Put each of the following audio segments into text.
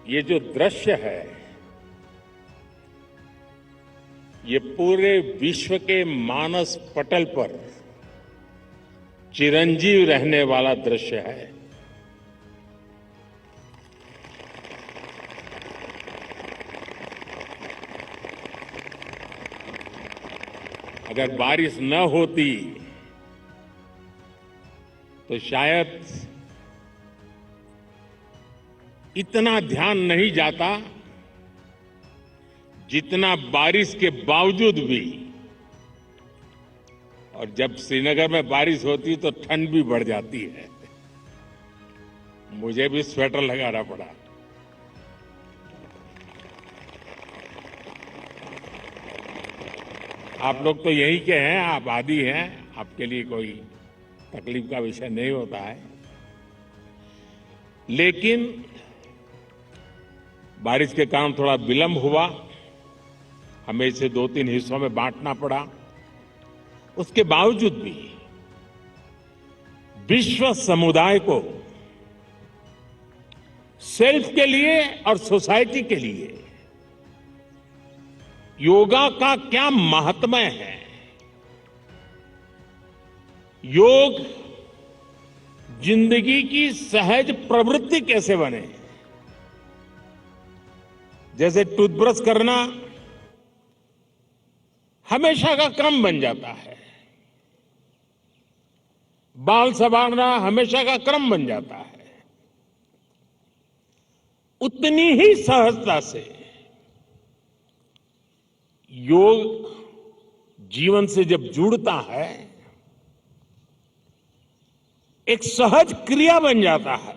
ये जो दृश्य है, ये पूरे विश्व के मानस पटल पर चिरंजीव रहने वाला दृश्य है। अगर बारिश न होती तो शायद इतना ध्यान नहीं जाता जितना बारिश के बावजूद भी। और जब श्रीनगर में बारिश होती तो ठंड भी बढ़ जाती है। मुझे भी स्वेटर लगाना पड़ा। आप लोग तो यही के हैं, आबादी हैं, आपके लिए कोई तकलीफ का विषय नहीं होता है। लेकिन बारिश के कारण थोड़ा विलंब हुआ, हमें इसे 2-3 हिस्सों में बांटना पड़ा। उसके बावजूद भी विश्व समुदाय को सेल्फ के लिए और सोसाइटी के लिए योगा का क्या महात्म्य है, योग जिंदगी की सहज प्रवृत्ति कैसे बने। जैसे टूथब्रश करना हमेशा का क्रम बन जाता है, बाल संवारना हमेशा का क्रम बन जाता है, उतनी ही सहजता से योग जीवन से जब जुड़ता है एक सहज क्रिया बन जाता है,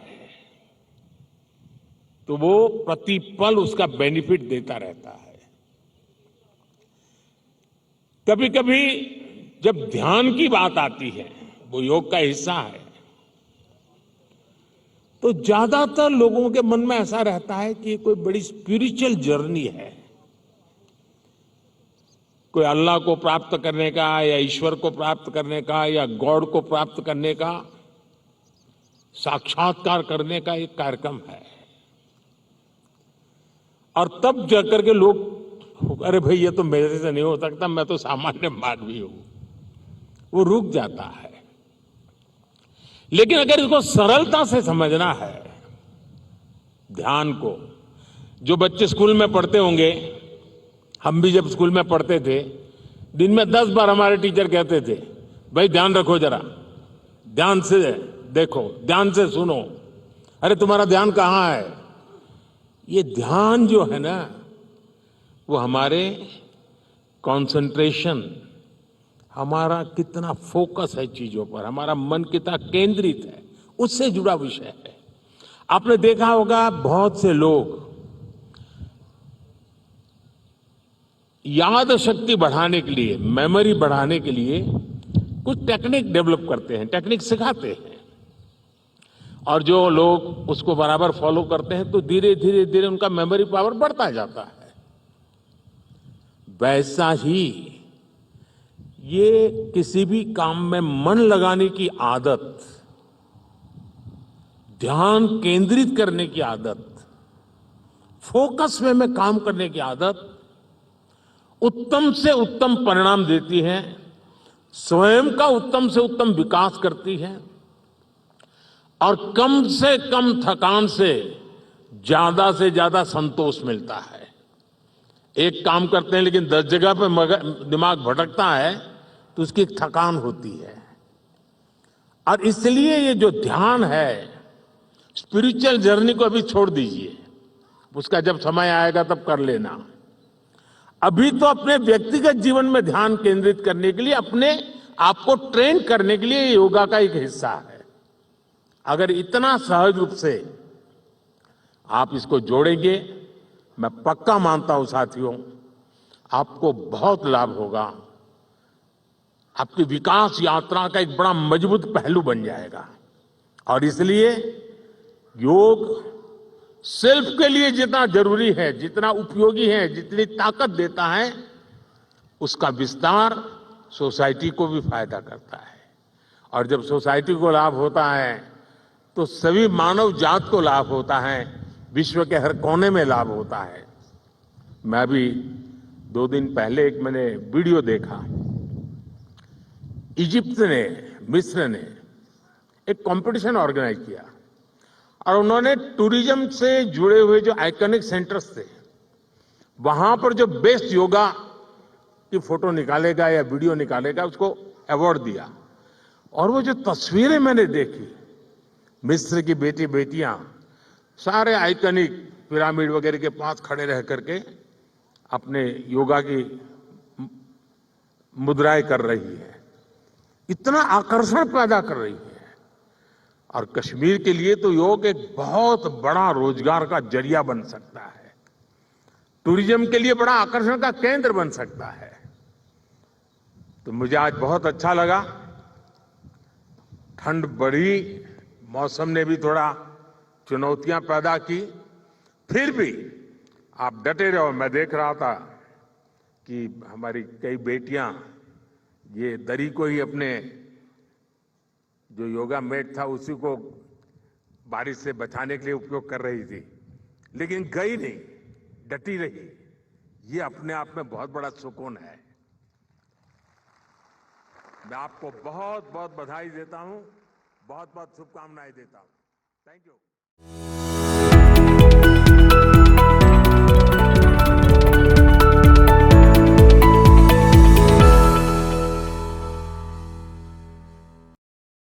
तो वो प्रतिपल उसका बेनिफिट देता रहता है। कभी कभी जब ध्यान की बात आती है, वो योग का हिस्सा है, तो ज्यादातर लोगों के मन में ऐसा रहता है कि कोई बड़ी स्पिरिचुअल जर्नी है, कोई अल्लाह को प्राप्त करने का या ईश्वर को प्राप्त करने का या गॉड को प्राप्त करने का, साक्षात्कार करने का एक कार्यक्रम है। और तब जाकर के लोग, अरे भाई ये तो मेरे से नहीं हो सकता, मैं तो सामान्य मानवी हूं, वो रुक जाता है। लेकिन अगर इसको सरलता से समझना है, ध्यान को, जो बच्चे स्कूल में पढ़ते होंगे, हम भी जब स्कूल में पढ़ते थे, दिन में 10 बार हमारे टीचर कहते थे, भाई ध्यान रखो, जरा ध्यान से देखो, ध्यान से सुनो। अरे तुम्हारा ध्यान कहां है? ये ध्यान जो है ना, वो हमारे कंसंट्रेशन, हमारा कितना फोकस है चीजों पर, हमारा मन कितना केंद्रित है, उससे जुड़ा विषय है। आपने देखा होगा बहुत से लोग याद शक्ति बढ़ाने के लिए, मेमोरी बढ़ाने के लिए कुछ टेक्निक डेवलप करते हैं, टेक्निक सिखाते हैं, और जो लोग उसको बराबर फॉलो करते हैं तो धीरे धीरे धीरे उनका मेमोरी पावर बढ़ता जाता है। वैसा ही ये किसी भी काम में मन लगाने की आदत, ध्यान केंद्रित करने की आदत, फोकस में काम करने की आदत उत्तम से उत्तम परिणाम देती है, स्वयं का उत्तम से उत्तम विकास करती है, और कम से कम थकान से ज्यादा संतोष मिलता है। एक काम करते हैं लेकिन 10 जगह पे दिमाग भटकता है तो उसकी थकान होती है। और इसलिए ये जो ध्यान है, स्पिरिचुअल जर्नी को अभी छोड़ दीजिए, उसका जब समय आएगा तब कर लेना। अभी तो अपने व्यक्तिगत जीवन में ध्यान केंद्रित करने के लिए, अपने आप को ट्रेन करने के लिए योगा का एक हिस्सा है। अगर इतना सहज रूप से आप इसको जोड़ेंगे, मैं पक्का मानता हूं साथियों, आपको बहुत लाभ होगा, आपकी विकास यात्रा का एक बड़ा मजबूत पहलू बन जाएगा। और इसलिए योग सेल्फ के लिए जितना जरूरी है, जितना उपयोगी है, जितनी ताकत देता है, उसका विस्तार सोसाइटी को भी फायदा करता है। और जब सोसाइटी को लाभ होता है तो सभी मानव जात को लाभ होता है, विश्व के हर कोने में लाभ होता है। मैं अभी 2 दिन पहले एक मैंने वीडियो देखा। इजिप्ट ने, मिस्र ने एक कंपटीशन ऑर्गेनाइज किया और उन्होंने टूरिज्म से जुड़े हुए जो आइकॉनिक सेंटर्स थे, वहां पर जो बेस्ट योगा की फोटो निकालेगा या वीडियो निकालेगा, उसको अवार्ड दिया। और वो जो तस्वीरें मैंने देखी, मिस्र की बेटियां सारे आइकॉनिक पिरामिड वगैरह के पास खड़े रह करके अपने योगा की मुद्राएं कर रही है, इतना आकर्षण पैदा कर रही है। और कश्मीर के लिए तो योग एक बहुत बड़ा रोजगार का जरिया बन सकता है, टूरिज्म के लिए बड़ा आकर्षण का केंद्र बन सकता है। तो मुझे आज बहुत अच्छा लगा। ठंड बढ़ी, मौसम ने भी थोड़ा चुनौतियां पैदा की, फिर भी आप डटे रहो। मैं देख रहा था कि हमारी कई बेटियां ये दरी को ही अपने जो योगा मैट था उसी को बारिश से बचाने के लिए उपयोग कर रही थी, लेकिन गई नहीं, डटी रही। ये अपने आप में बहुत बड़ा सुकून है। मैं आपको बहुत बहुत बधाई देता हूं, बहुत बहुत शुभकामनाएं देता हूं। Thank you.